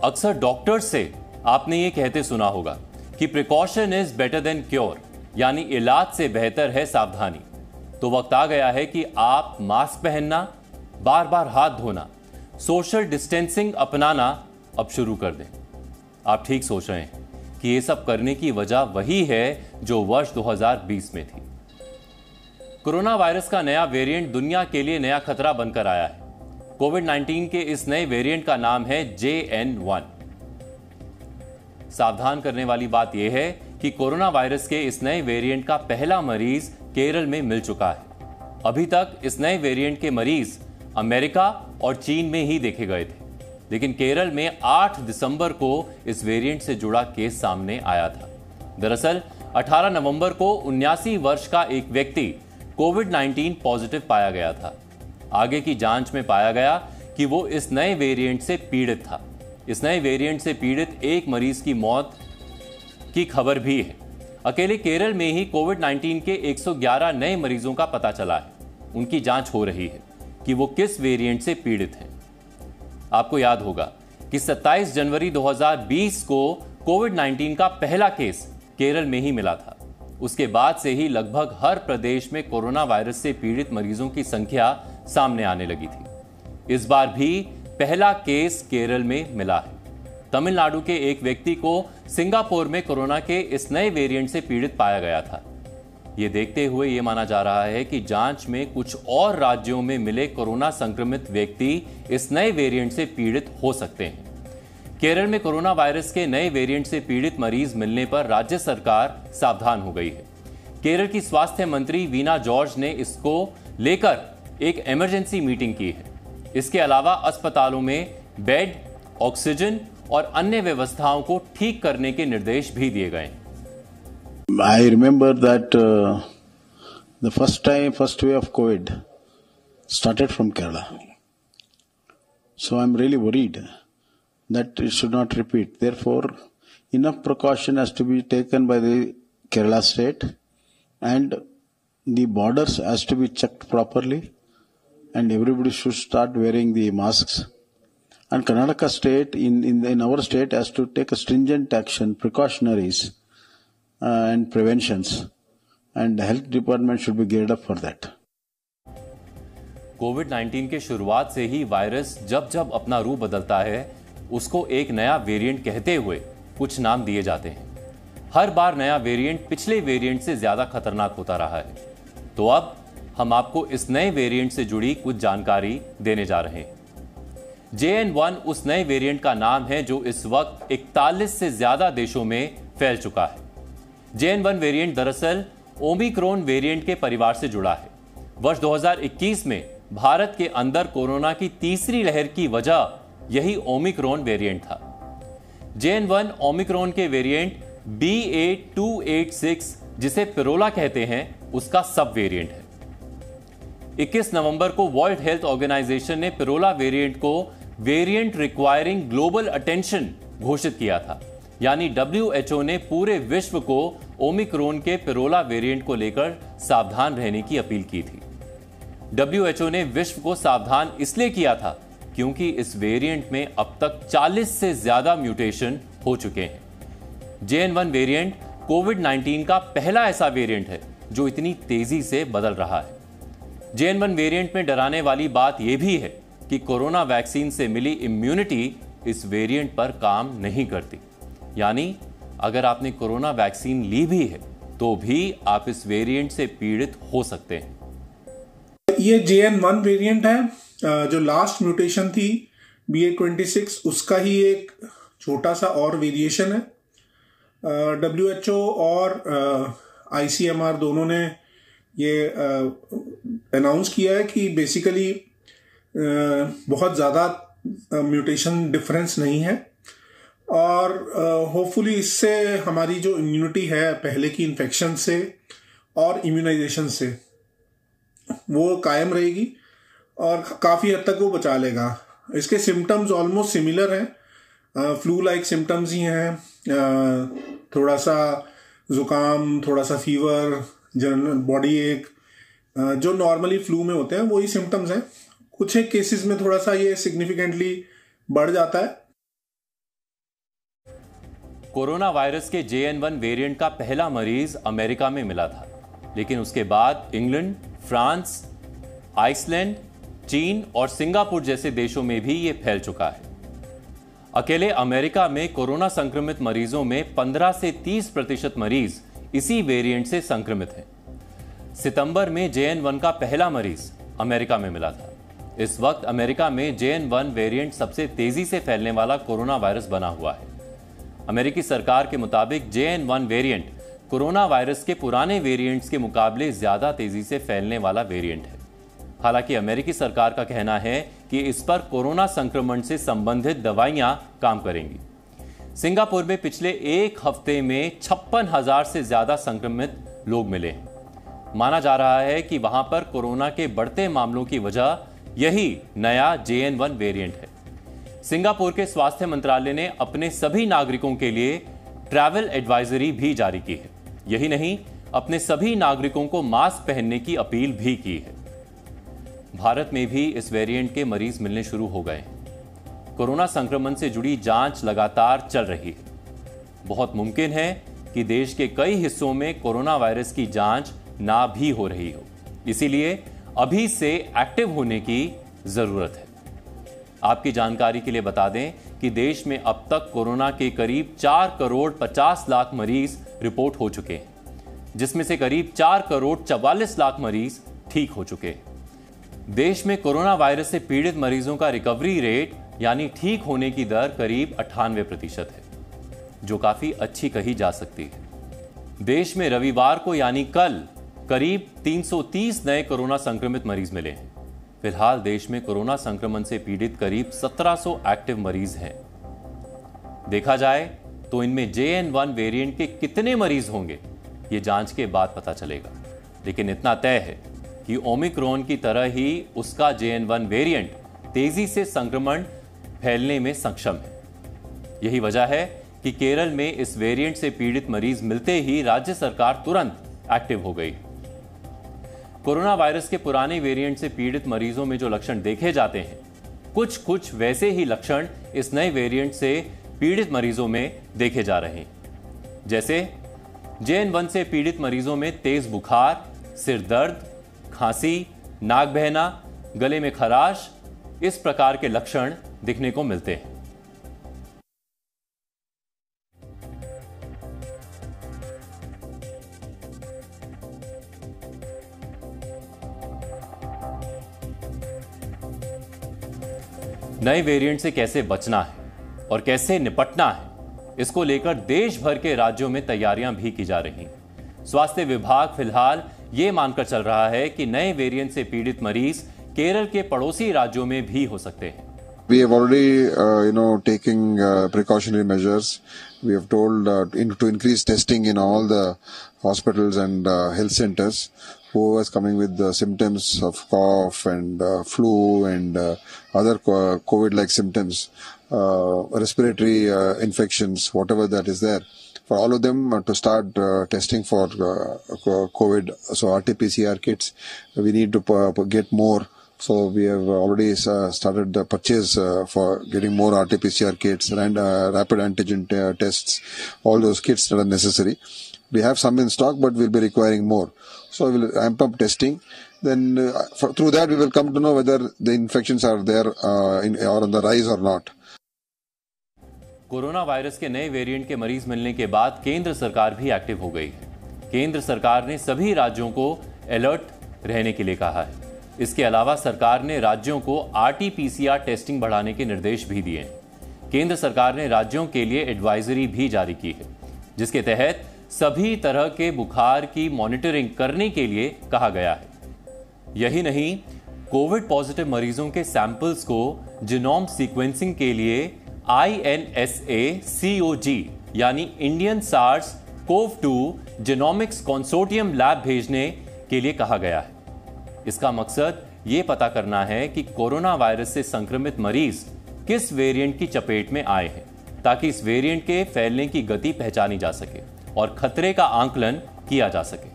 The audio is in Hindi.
अक्सर डॉक्टर्स से आपने ये कहते सुना होगा कि precaution is better than cure, यानी इलाज से बेहतर है सावधानी। तो वक्त आ गया है कि आप मास्क पहनना, बार बार हाथ धोना, सोशल डिस्टेंसिंग अपनाना अब शुरू कर दें। आप ठीक सोच रहे हैं कि ये सब करने की वजह वही है जो वर्ष 2020 में थी। कोरोना वायरस का नया वेरिएंट दुनिया के लिए नया खतरा बनकर आया है। कोविड-19 के इस नए वेरिएंट का नाम है JN1। सावधान करने वाली बात यह है कि कोरोना वायरस के इस नए वेरिएंट का पहला मरीज केरल में मिल चुका है। अभी तक इस नए वेरिएंट के मरीज अमेरिका और चीन में ही देखे गए थे, लेकिन केरल में 8 दिसंबर को इस वेरिएंट से जुड़ा केस सामने आया था। दरअसल 18 नवंबर को 79 वर्ष का एक व्यक्ति कोविड-19 पॉजिटिव पाया गया था। आगे की जांच में पाया गया कि वो इस नए वेरिएंट से पीड़ित था। इस नए वेरिएंट से पीड़ित एक मरीज की मौत की खबर भी है। अकेले केरल में ही कोविड-19 के 111 नए मरीजों का पता चला है। उनकी जांच हो रही है कि वो किस वेरिएंट से पीड़ित हैं। आपको याद होगा कि 27 जनवरी 2020 को कोविड-19 का पहला केस केरल में ही मिला था। उसके बाद से ही लगभग हर प्रदेश में कोरोना वायरस से पीड़ित मरीजों की संख्या सामने आने लगी थी। इस बार भी पहला केस केरल में मिला है। तमिलनाडु के एक व्यक्ति को सिंगापुर में कोरोना के इस नए वेरिएंट से पीड़ित पाया गया था। ये देखते हुए ये माना जा रहा है कि जांच में कुछ और राज्यों में मिले कोरोना संक्रमित व्यक्ति इस नए वेरिएंट से पीड़ित हो सकते हैं। केरल में कोरोना वायरस के नए वेरिएंट से पीड़ित मरीज मिलने पर राज्य सरकार सावधान हो गई है। केरल की स्वास्थ्य मंत्री वीना जॉर्ज ने इसको लेकर एक इमरजेंसी मीटिंग की है। इसके अलावा अस्पतालों में बेड, ऑक्सीजन और अन्य व्यवस्थाओं को ठीक करने के निर्देश भी दिए गए हैं। I remember that the first wave of COVID started from Kerala. So I'm really worried that it should not repeat. Therefore, enough precaution has to be taken by the Kerala state, and the borders has to be checked properly, and everybody should start wearing the masks. And Karnataka state, in our state, has to take a stringent action, precautionaries and preventions, and the health department should be geared up for that. कोविड-19 के शुरुआत से ही वायरस जब जब अपना रूप बदलता है, उसको एक नया वेरिएंट कहते हुए कुछ नाम दिए जाते हैं। हर बार नया वेरिएंट पिछले वेरिएंट से ज्यादा खतरनाक होता रहा है। तो अब हम आपको इस नए वेरिएंट से जुड़ी कुछ जानकारी देने जा रहे हैं। JN1 उस नए वेरिएंट का नाम है जो इस वक्त 41 से ज्यादा देशों में फैल चुका है। JN1 वेरिएंट दरअसल ओमिक्रॉन वेरिएंट के परिवार से जुड़ा है। वर्ष 2021 में भारत के अंदर कोरोना की तीसरी लहर की वजह यही ओमिक्रॉन वेरिएंट था। JN1 ओमिक्रॉन के वेरिएंट BA.286, जिसे पिरोला कहते हैं, उसका सब वेरिएंट है। 21 नवंबर को वर्ल्ड हेल्थ ऑर्गेनाइजेशन ने पिरोला वेरिएंट को वेरिएंट रिक्वायरिंग ग्लोबल अटेंशन घोषित किया था। यानी WHO ने पूरे विश्व को ओमिक्रॉन के पिरोला वेरिएंट को लेकर सावधान रहने की अपील की थी। WHO ने विश्व को सावधान इसलिए किया था क्योंकि इस वेरिएंट में अब तक 40 से ज्यादा म्यूटेशन हो चुके हैं। JN1 वेरिएंट कोविड-19 का पहला ऐसा वेरिएंट है जो इतनी तेजी से बदल रहा है। JN1 वेरिएंट में डराने वाली बात यह भी है कि कोरोना वैक्सीन से मिली इम्यूनिटी इस वेरिएंट पर काम नहीं करती। यानी अगर आपने कोरोना वैक्सीन ली भी है तो भी आप इस वेरिएंट से पीड़ित हो सकते हैं। ये JN1 वेरिएंट है, जो लास्ट म्यूटेशन थी BA.26, उसका ही एक छोटा सा और वेरिएशन है। WHO और ICMR दोनों ने ये अनाउंस किया है कि बेसिकली बहुत ज़्यादा म्यूटेशन डिफरेंस नहीं है, और होपफुली इससे हमारी जो इम्यूनिटी है पहले की इन्फेक्शन से और इम्यूनाइजेशन से वो कायम रहेगी और काफ़ी हद तक वो बचा लेगा। इसके सिम्टम्स ऑलमोस्ट सिमिलर हैं, फ्लू लाइक सिम्टम्स ही हैं, थोड़ा सा ज़ुकाम, थोड़ा सा फीवर, जनरल बॉडी एक, जो नॉर्मली फ्लू में होते हैं वही सिम्टम्स हैं। कुछ एक केसेस में थोड़ा सा ये सिग्निफिकेंटली बढ़ जाता है, कोरोना वायरस के JN1 वेरिएंट का पहला मरीज अमेरिका में मिला था, लेकिन उसके बाद इंग्लैंड, फ्रांस, आइसलैंड, चीन और सिंगापुर जैसे देशों में भी ये फैल चुका है। अकेले अमेरिका में कोरोना संक्रमित मरीजों में 15 से 30% मरीज इसी वेरिएंट से संक्रमित हैं। सितंबर में JN1 का पहला मरीज अमेरिका में मिला था। इस वक्त अमेरिका में JN1 वेरिएंट सबसे तेजी से फैलने वाला कोरोना वायरस बना हुआ है। अमेरिकी सरकार के मुताबिक JN1 वेरिएंट कोरोना वायरस के पुराने वेरिएंट्स के मुकाबले ज्यादा तेजी से फैलने वाला वेरिएंट है। हालांकि अमेरिकी सरकार का कहना है कि इस पर कोरोना संक्रमण से संबंधित दवाइयां काम करेंगी। सिंगापुर में पिछले एक हफ्ते में 56,000 से ज्यादा संक्रमित लोग मिले हैं। माना जा रहा है कि वहां पर कोरोना के बढ़ते मामलों की वजह यही नया JN1 वेरिएंट है। सिंगापुर के स्वास्थ्य मंत्रालय ने अपने सभी नागरिकों के लिए ट्रैवल एडवाइजरी भी जारी की है। यही नहीं, अपने सभी नागरिकों को मास्क पहनने की अपील भी की है। भारत में भी इस वेरिएंट के मरीज मिलने शुरू हो गए हैं। कोरोना संक्रमण से जुड़ी जांच लगातार चल रही है। बहुत मुमकिन है कि देश के कई हिस्सों में कोरोना वायरस की जांच ना भी हो रही हो, इसीलिए अभी से एक्टिव होने की जरूरत है। आपकी जानकारी के लिए बता दें कि देश में अब तक कोरोना के करीब 4 करोड़ 50 लाख मरीज रिपोर्ट हो चुके हैं, जिसमें से करीब 4 करोड़ 44 लाख मरीज ठीक हो चुके हैं। देश में कोरोना वायरस से पीड़ित मरीजों का रिकवरी रेट यानी ठीक होने की दर करीब 98% है, जो काफी अच्छी कही जा सकती है। देश में रविवार को यानी कल करीब 330 नए कोरोना संक्रमित मरीज मिले हैं। फिलहाल देश में कोरोना संक्रमण से पीड़ित करीब 1700 एक्टिव मरीज हैं। देखा जाए तो इनमें JN1 वेरिएंट के कितने मरीज होंगे ये जांच के बाद पता चलेगा, लेकिन इतना तय है कि ओमिक्रॉन की तरह ही उसका JN1 वेरिएंट तेजी से संक्रमण फैलने में सक्षम है। यही वजह है कि केरल में इस वेरिएंट से पीड़ित मरीज मिलते ही राज्य सरकार तुरंत एक्टिव हो गई। कोरोना वायरस के पुराने वेरिएंट से पीड़ित मरीजों में जो लक्षण देखे जाते हैं, कुछ वैसे ही लक्षण इस नए वेरिएंट से पीड़ित मरीजों में देखे जा रहे हैं। जैसे JN1 से पीड़ित मरीजों में तेज बुखार, सिर दर्द, खांसी, नाक बहना, गले में खराश, इस प्रकार के लक्षण दिखने को मिलते हैं। नए वेरिएंट से कैसे बचना है और कैसे निपटना है, इसको लेकर देश भर के राज्यों में तैयारियां भी की जा रही हैं। स्वास्थ्य विभाग फिलहाल ये मानकर चल रहा है कि नए वेरिएंट से पीड़ित मरीज केरल के पड़ोसी राज्यों में भी हो सकते हैं। We have already, taking precautionary measures. We have told to increase testing in all the hospitals and health centers. Who is coming with the symptoms of cough and flu and other COVID-like symptoms, respiratory infections, whatever that is there. For all of them to start testing for COVID, so RT-PCR kits, we need to get more. So we have already started the purchase for getting more RT-PCR kits and rapid antigen tests, all those kits that are necessary. We have some in stock, but we'll be requiring more. So we will amp up testing. Then through that we will come to know whether the infections are there or on the rise or not. Corona virus के नए वेरिएंट के मरीज मिलने के बाद केंद्र सरकार भी एक्टिव हो गई है। केंद्र सरकार ने सभी राज्यों को अलर्ट रहने के लिए कहा है। इसके अलावा सरकार ने राज्यों को RT-PCR टेस्टिंग बढ़ाने के निर्देश भी दिए हैं। केंद्र सरकार ने राज्यों के लिए एडवाइजरी भी जारी की है, जिसके तहत सभी तरह के बुखार की मॉनिटरिंग करने के लिए कहा गया है। यही नहीं, कोविड पॉजिटिव मरीजों के सैंपल्स को जीनोम सीक्वेंसिंग के लिए INSA-CoG यानी Indian SARS-CoV-2 genomics consortium lab भेजने के लिए कहा गया है। इसका मकसद ये पता करना है कि कोरोना वायरस से संक्रमित मरीज किस वेरिएंट की चपेट में आए हैं, ताकि इस वेरिएंट के फैलने की गति पहचानी जा सके और खतरे का आंकलन किया जा सके।